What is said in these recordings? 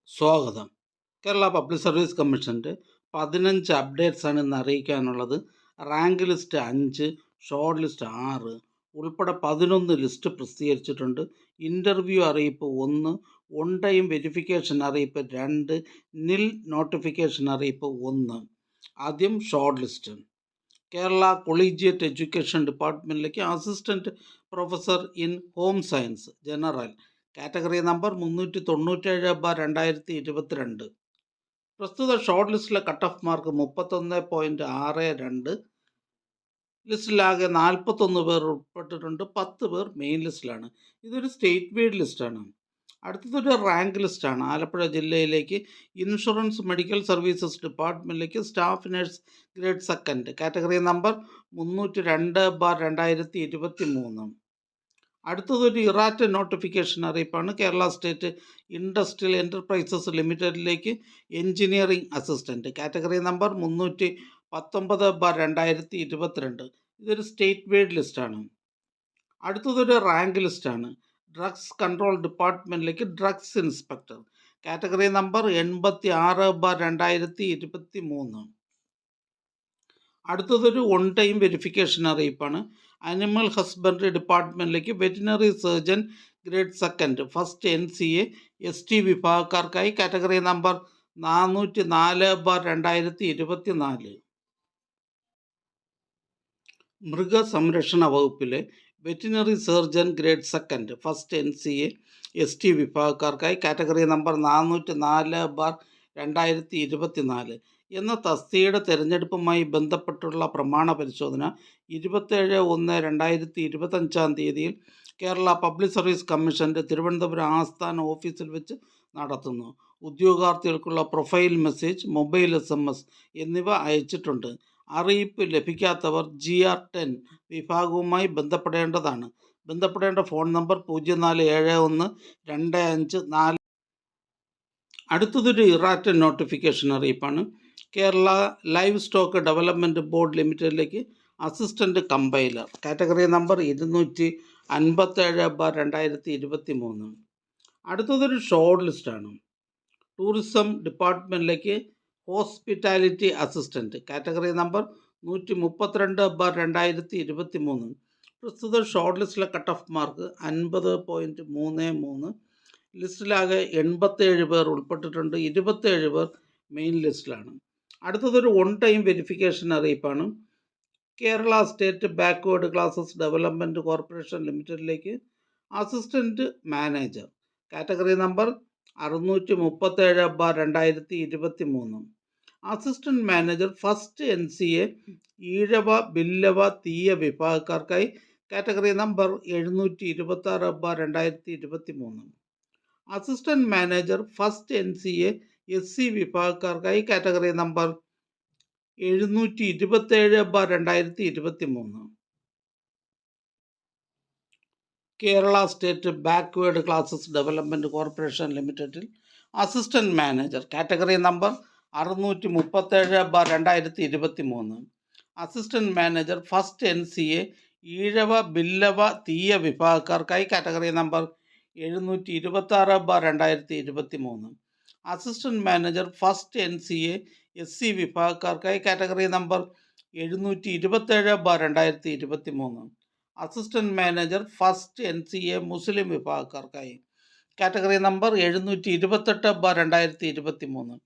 സ്വാഗതം. Kerala public service കമ്മീഷൻ്റെ 15 അപ്ഡേറ്റ്സാണ് ഇന്ന് അറിയിക്കാനുള്ളത്. റാങ്ക് ലിസ്റ്റ് 5, ഷോർട്ട് ലിസ്റ്റ് 6 ഉൾപ്പെടെ 11 ലിസ്റ്റ് പ്രസിദ്ധീകരിച്ചിട്ടുണ്ട്. ഇൻ്റർവ്യൂ അറിയിപ്പ് 1, ഓൺ ടൈം വെരിഫിക്കേഷൻ അറിയിപ്പ് 2, നിൽ നോട്ടിഫിക്കേഷൻ അറിയിപ്പ് 1. ആദ്യം short list. Kerala collegiate education ഡിപ്പാർട്ട്മെൻറ്റിലേക്ക് assistant professor in home science general category number 397/2022. പ്രസ്തുത ഷോർട്ട് ലിസ്റ്റിലെ കട്ട് ഓഫ് മാർക്ക് 31.62. ലിസ്റ്റിലാകെ 41 പേർ ഉൾപ്പെട്ടിട്ടുണ്ട്. 10 പേർ മെയിൻ ലിസ്റ്റിലാണ്. ഇതൊരു സ്റ്റേറ്റ് വൈഡ് ലിസ്റ്റാണ്. അടുത്തതൊരു റാങ്ക് ലിസ്റ്റാണ്. ആലപ്പുഴ ജില്ലയിലേക്ക് ഇൻഷുറൻസ് മെഡിക്കൽ സർവീസസ് ഡിപ്പാർട്ട്മെൻറ്റിലേക്ക് staff nurse grade second category number 302/2023. അടുത്തതൊരു ഇറാറ്റ നോട്ടിഫിക്കേഷൻ അറിയിപ്പാണ്. കേരള സ്റ്റേറ്റ് ഇൻഡസ്ട്രിയൽ എൻ്റർപ്രൈസസ് ലിമിറ്റഡിലേക്ക് എഞ്ചിനീയറിംഗ് അസിസ്റ്റൻറ്റ് കാറ്റഗറി നമ്പർ 319/2022. ഇതൊരു സ്റ്റേറ്റ് വൈഡ് ലിസ്റ്റാണ്. അടുത്തതൊരു റാങ്ക് ലിസ്റ്റാണ്. ഡ്രഗ്സ് കൺട്രോൾ ഡിപ്പാർട്ട്മെൻറ്റിലേക്ക് ഡ്രഗ്സ് ഇൻസ്പെക്ടർ കാറ്റഗറി നമ്പർ 86/2023. അടുത്തതൊരു ഓൺ ടൈം വെരിഫിക്കേഷൻ അറിയിപ്പാണ്. അനിമൽ ഹസ്ബൻഡറി ഡിപ്പാർട്ട്മെൻറ്റിലേക്ക് veterinary surgeon grade second first NCA ST വിഭാഗക്കാർക്കായി കാറ്റഗറി നമ്പർ 404/2024. മൃഗസംരക്ഷണ വകുപ്പിലെ veterinary surgeon grade second first NCA ST വിഭാഗക്കാർക്കായി കാറ്റഗറി നമ്പർ 404/2024 എന്ന തസ്തികയുടെ തെരഞ്ഞെടുപ്പുമായി ബന്ധപ്പെട്ടുള്ള പ്രമാണ പരിശോധന 27/1/2025 കേരള പബ്ലിക് സർവീസ് കമ്മീഷൻ്റെ തിരുവനന്തപുരം ആസ്ഥാന ഓഫീസിൽ വെച്ച് നടത്തുന്നു. ഉദ്യോഗാർത്ഥികൾക്കുള്ള പ്രൊഫൈൽ മെസ്സേജ്, മൊബൈൽ SMS എന്നിവ അയച്ചിട്ടുണ്ട്. അറിയിപ്പ് ലഭിക്കാത്തവർ GR10 വിഭാഗവുമായി ബന്ധപ്പെടേണ്ടതാണ്. ബന്ധപ്പെടേണ്ട ഫോൺ നമ്പർ 04712554. അടുത്തതൊരു ഇറാറ്റ നോട്ടിഫിക്കേഷൻ അറിയിപ്പാണ്. Kerala live stock development board ലിമിറ്റഡിലേക്ക് അസിസ്റ്റൻറ്റ് കമ്പൈലർ കാറ്റഗറി നമ്പർ 257/2023. അടുത്തതൊരു ഷോർട്ട് ലിസ്റ്റാണ്. ടൂറിസം ഡിപ്പാർട്ട്മെൻറ്റിലേക്ക് ഹോസ്പിറ്റാലിറ്റി അസിസ്റ്റൻറ്റ് കാറ്റഗറി നമ്പർ 132/2023. പ്രസ്തുത ഷോർട്ട് ലിസ്റ്റിലെ കട്ട് ഓഫ് മാർക്ക് 50.33. ലിസ്റ്റിലാകെ 87 പേർ ഉൾപ്പെട്ടിട്ടുണ്ട്. 27 പേർ മെയിൻ ലിസ്റ്റിലാണ്. അടുത്തതൊരു ഓൺ ടൈം വെരിഫിക്കേഷൻ അറിയിപ്പാണ്. Kerala state backward classes development corporation ലിമിറ്റഡിലേക്ക് assistant manager category number 637/2023. Assistant manager first NCA Ezhava Billava Thiyya വിഭാഗക്കാർക്കായി category number 726/2023. Assistant manager first NCA SC വിഭാഗക്കാർക്കായി category number 727/2023. Kerala state backward classes development corporation ലിമിറ്റഡിൽ assistant manager category number 637/2023. Assistant manager first NCA Ezhava Billava Thiyya വിഭാഗക്കാർക്കായി category number 726/2023. Assistant manager first NCA SC വിഭാഗക്കാർക്കായി category number 727/2023. Assistant manager first NCA മുസ്ലിം വിഭാഗക്കാർക്കായി category number 728/2023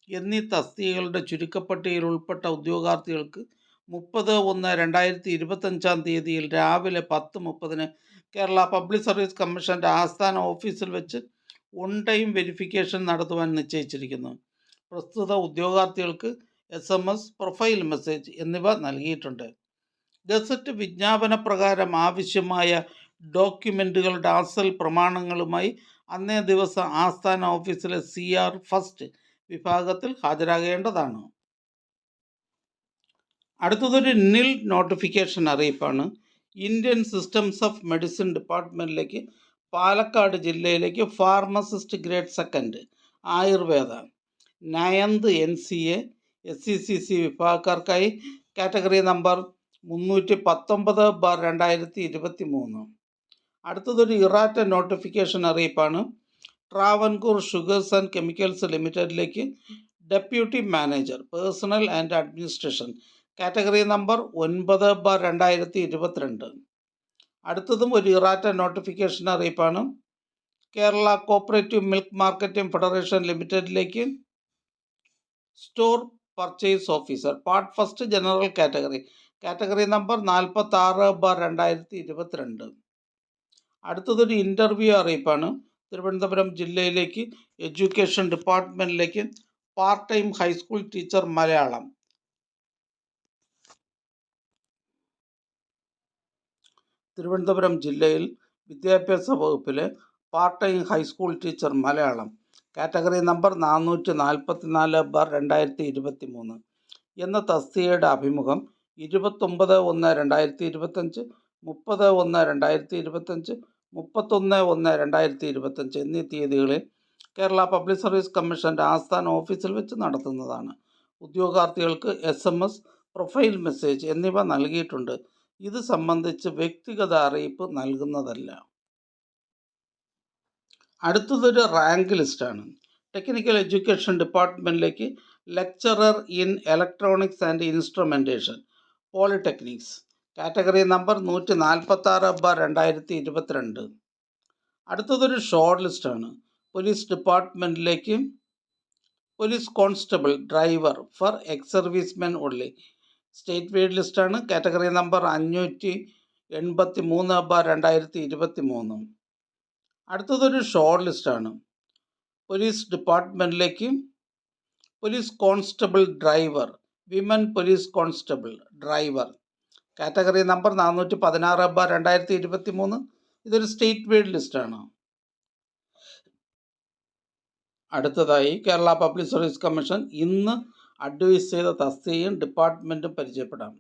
എന്നീ തസ്തികകളുടെ ചുരുക്കപ്പട്ടികയിൽ ഉൾപ്പെട്ട ഉദ്യോഗാർത്ഥികൾക്ക് 30/1/2025 രാവിലെ 10:30 Kerala public service കമ്മീഷൻ്റെ ആസ്ഥാന ഓഫീസിൽ വെച്ച് ഓൺ ടൈം വെരിഫിക്കേഷൻ നടത്തുവാൻ നിശ്ചയിച്ചിരിക്കുന്നു. പ്രസ്തുത ഉദ്യോഗാർത്ഥികൾക്ക് SMS, പ്രൊഫൈൽ മെസ്സേജ് എന്നിവ നൽകിയിട്ടുണ്ട്. ഗസറ്റ് വിജ്ഞാപന പ്രകാരം ആവശ്യമായ ഡോക്യുമെൻറ്റുകളുടെ അസൽ പ്രമാണങ്ങളുമായി അന്നേ ദിവസം ആസ്ഥാന ഓഫീസിലെ CR ഫസ്റ്റ് വിഭാഗത്തിൽ ഹാജരാകേണ്ടതാണ്. അടുത്തതൊരു നിൽ നോട്ടിഫിക്കേഷൻ അറിയിപ്പാണ്. ഇന്ത്യൻ സിസ്റ്റംസ് ഓഫ് മെഡിസിൻ ഡിപ്പാർട്ട്മെൻറ്റിലേക്ക് പാലക്കാട് ജില്ലയിലേക്ക് pharmacist grade second Ayurveda 9th NCA SCCC വിഭാഗക്കാർക്കായി കാറ്റഗറി നമ്പർ 319/2023. അടുത്തതൊരു ഇറാറ്റ നോട്ടിഫിക്കേഷൻ അറിയിപ്പാണ്. ട്രാവൻകൂർ ഷുഗേഴ്സ് ആൻഡ് കെമിക്കൽസ് ലിമിറ്റഡിലേക്ക് deputy manager personnel and administration category number 9/2022. അടുത്തതും ഒരു ഇറാറ്റ നോട്ടിഫിക്കേഷൻ അറിയിപ്പാണ്. Kerala cooperative milk marketing federation ലിമിറ്റഡിലേക്ക് store purchase officer part first general category number 46/2022. അടുത്തതൊരു interview അറിയിപ്പാണ്. തിരുവനന്തപുരം ജില്ലയിലേക്ക് എഡ്യൂക്കേഷൻ ഡിപ്പാർട്ട്മെൻറ്റിലേക്ക് part time high school teacher Malayalam. Thiruvananthapuram ജില്ലയിൽ വിദ്യാഭ്യാസ വകുപ്പിലെ part time high school teacher Malayalam category number 444/2023 എന്ന തസ്തികയുടെ അഭിമുഖം 29/1/2025, 30/1/2025, 31/1/2025 എന്നീ തീയതികളിൽ കേരള പബ്ലിക് സർവീസ് കമ്മീഷൻ്റെ ആസ്ഥാന ഓഫീസിൽ വെച്ച് നടത്തുന്നതാണ്. ഉദ്യോഗാർത്ഥികൾക്ക് SMS, പ്രൊഫൈൽ മെസ്സേജ് എന്നിവ നൽകിയിട്ടുണ്ട്. ഇത് സംബന്ധിച്ച് വ്യക്തിഗത അറിയിപ്പ് നൽകുന്നതല്ല. അടുത്തതൊരു റാങ്ക് ലിസ്റ്റാണ്. ടെക്നിക്കൽ എഡ്യൂക്കേഷൻ ഡിപ്പാർട്ട്മെൻറ്റിലേക്ക് lecturer in electronics and instrumentation polytechnics category number 146/2022. അടുത്തതൊരു ഷോർട്ട് ലിസ്റ്റാണ്. പോലീസ് ഡിപ്പാർട്ട്മെൻറ്റിലേക്ക് police constable driver for ex servicemen only state wide ലിസ്റ്റാണ്. Category number 583/2023. അടുത്തതൊരു ഷോർട്ട് ലിസ്റ്റാണ്. പോലീസ് ഡിപ്പാർട്ട്മെൻറ്റിലേക്ക് police constable driver women police constable driver category number 416/2023. ഇതൊരു state wide ലിസ്റ്റാണ്. അടുത്തതായി കേരള പബ്ലിക് സർവീസ് കമ്മീഷൻ ഇന്ന് അഡ്വൈസ് ചെയ്ത തസ്തികയും ഡിപ്പാർട്ട്മെൻറ്റും പരിചയപ്പെടാം.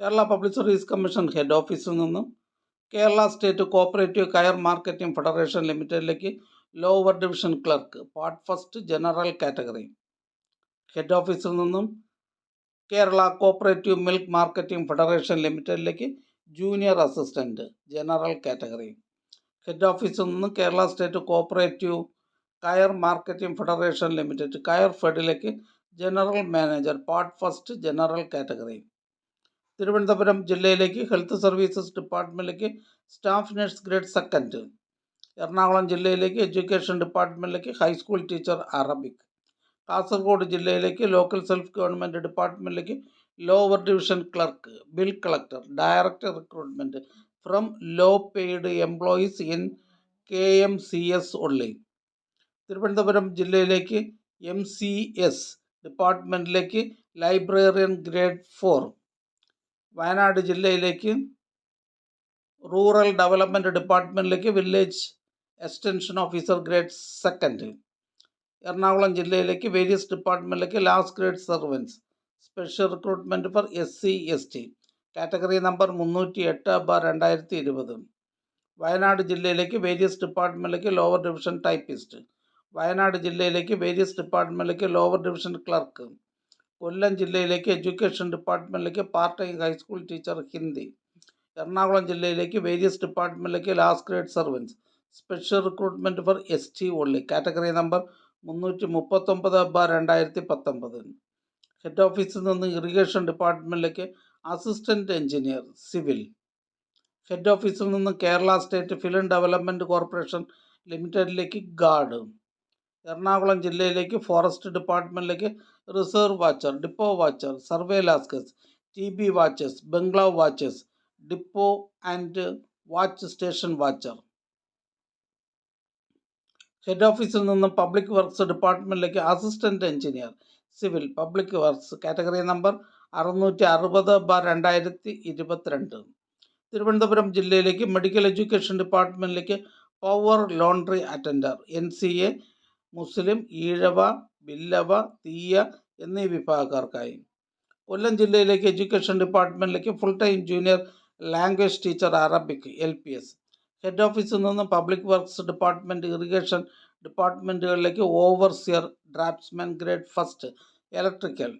Kerala public service commission head ഓഫീസിൽ നിന്നും Kerala state cooperative coir marketing federation ലിമിറ്റഡിലേക്ക് lower division clerk part first general category. Head ഓഫീസിൽ നിന്നും Kerala cooperative milk marketing federation ലിമിറ്റഡിലേക്ക് junior assistant general category. Head ഓഫീസിൽ നിന്നും Kerala state cooperative coir marketing federation limited coir ഫെഡിലേക്ക് general manager part first general category. Thiruvananthapuram ജില്ലയിലേക്ക് health services ഡിപ്പാർട്ട്മെൻറ്റിലേക്ക് staff nurse grade second. Ernakulam ജില്ലയിലേക്ക് education ഡിപ്പാർട്ട്മെൻറ്റിലേക്ക് ഹൈസ്കൂൾ ടീച്ചർ അറബിക്. കാസർഗോഡ് ജില്ലയിലേക്ക് local self government ഡിപ്പാർട്ട്മെൻറ്റിലേക്ക് lower division clerk bill collector director recruitment from low paid employees in KMCS only. Thiruvananthapuram ജില്ലയിലേക്ക് MCS ഡിപ്പാർട്ട്മെൻറ്റിലേക്ക് librarian grade 4. Wayanad ജില്ലയിലേക്ക് rural development ഡിപ്പാർട്ട്മെൻറ്റിലേക്ക് village extension officer grade second. Ernakulam ജില്ലയിലേക്ക് various ഡിപ്പാർട്ട്മെൻറ്റിലേക്ക് last grade servants special recruitment for SC/ST category number 308/2020. Wayanad ജില്ലയിലേക്ക് various ഡിപ്പാർട്ട്മെൻറ്റിലേക്ക് lower division typist. Wayanad ജില്ലയിലേക്ക് various ഡിപ്പാർട്ട്മെൻറ്റിലേക്ക് ലോവർ ഡിവിഷൻ ക്ലർക്ക്. കൊല്ലം ജില്ലയിലേക്ക് എഡ്യൂക്കേഷൻ ഡിപ്പാർട്ട്മെൻറ്റിലേക്ക് part time high school teacher Hindi. Ernakulam ജില്ലയിലേക്ക് വേരിയസ് ഡിപ്പാർട്ട്മെൻറ്റിലേക്ക് last grade servants special recruitment for ST only category number 339/2019. Head ഓഫീസിൽ നിന്ന് ഇറിഗേഷൻ ഡിപ്പാർട്ട്മെൻറ്റിലേക്ക് അസിസ്റ്റൻറ്റ് എഞ്ചിനീയർ സിവിൽ. ഹെഡ് ഓഫീസിൽ നിന്ന് Kerala state film development corporation ലിമിറ്റഡിലേക്ക് ഗാർഡ്. എറണാകുളം ജില്ലയിലേക്ക് ഫോറസ്റ്റ് ഡിപ്പാർട്ട്മെൻറ്റിലേക്ക് reserve watcher, depot watcher, survey lascars, TB watchers, ബംഗ്ലാവ് watchers, depot and watch station watcher. Head ഓഫീസിൽ നിന്നും പബ്ലിക് വർക്ക്സ് ഡിപ്പാർട്ട്മെൻറ്റിലേക്ക് assistant engineer civil public works category number 660/2022. Thiruvananthapuram ജില്ലയിലേക്ക് മെഡിക്കൽ എഡ്യൂക്കേഷൻ ഡിപ്പാർട്ട്മെൻറ്റിലേക്ക് power laundry attender NCA മുസ്ലിം, ഈഴവ, ബില്ലവ, തീയ എന്നീ വിഭാഗക്കാർക്കായി. കൊല്ലം ജില്ലയിലേക്ക് എഡ്യൂക്കേഷൻ ഡിപ്പാർട്ട്മെൻറ്റിലേക്ക് full time junior language teacher Arabic LPS. Head ഓഫീസിൽ നിന്ന് പബ്ലിക് വർക്ക്സ് ഡിപ്പാർട്ട്മെൻറ്റ് ഇറിഗേഷൻ ഡിപ്പാർട്ട്മെൻറ്റുകളിലേക്ക് overseer draftsman grade first electrical.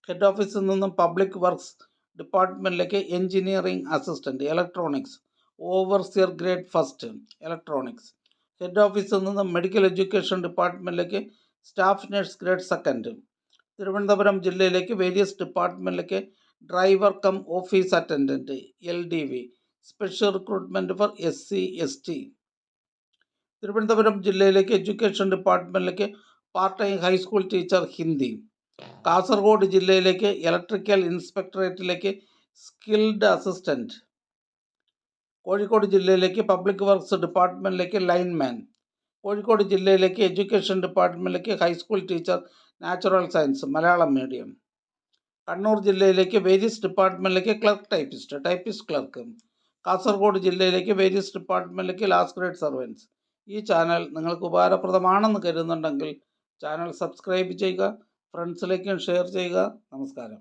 Head ഓഫീസിൽ നിന്നും പബ്ലിക് വർക്ക്സ് ഡിപ്പാർട്ട്മെൻറ്റിലേക്ക് engineering assistant electronics overseer grade first electronics. Head ഓഫീസിൽ നിന്ന് മെഡിക്കൽ എഡ്യൂക്കേഷൻ ഡിപ്പാർട്ട്മെൻറ്റിലേക്ക് staff nurse grade second. Thiruvananthapuram ജില്ലയിലേക്ക് വേരിയസ് ഡിപ്പാർട്ട്മെൻറ്റിലേക്ക് driver cum office attendant LDV, special recruitment for SC ST. Thiruvananthapuram ജില്ലയിലേക്ക് education ഡിപ്പാർട്ട്മെൻറ്റിലേക്ക് part time high school teacher Hindi. Kasaragod ജില്ലയിലേക്ക് electrical ഇൻസ്പെക്ടറേറ്റിലേക്ക് skilled assistant. Kozhikode ജില്ലയിലേക്ക് പബ്ലിക് വർക്ക്സ് ഡിപ്പാർട്ട്മെൻറ്റിലേക്ക് ലൈൻമാൻ. കോഴിക്കോട് ജില്ലയിലേക്ക് എഡ്യൂക്കേഷൻ ഡിപ്പാർട്ട്മെൻറ്റിലേക്ക് high school teacher natural science Malayalam medium. Kannur ജില്ലയിലേക്ക് വേരിയസ് ഡിപ്പാർട്ട്മെൻറ്റിലേക്ക് ക്ലർക്ക് ടൈപ്പിസ്റ്റ് ക്ലർക്ക്. കാസർഗോഡ് ജില്ലയിലേക്ക് വേരിയസ് ഡിപ്പാർട്ട്മെൻറ്റിലേക്ക് ലാസ്റ്റ് ഗ്രേഡ് സർവൻസ്. ഈ ചാനൽ നിങ്ങൾക്ക് ഉപകാരപ്രദമാണെന്ന് കരുതുന്നുണ്ടെങ്കിൽ ചാനൽ സബ്സ്ക്രൈബ് ചെയ്യുക, ഫ്രണ്ട്സിലേക്കും ഷെയർ ചെയ്യുക. നമസ്കാരം.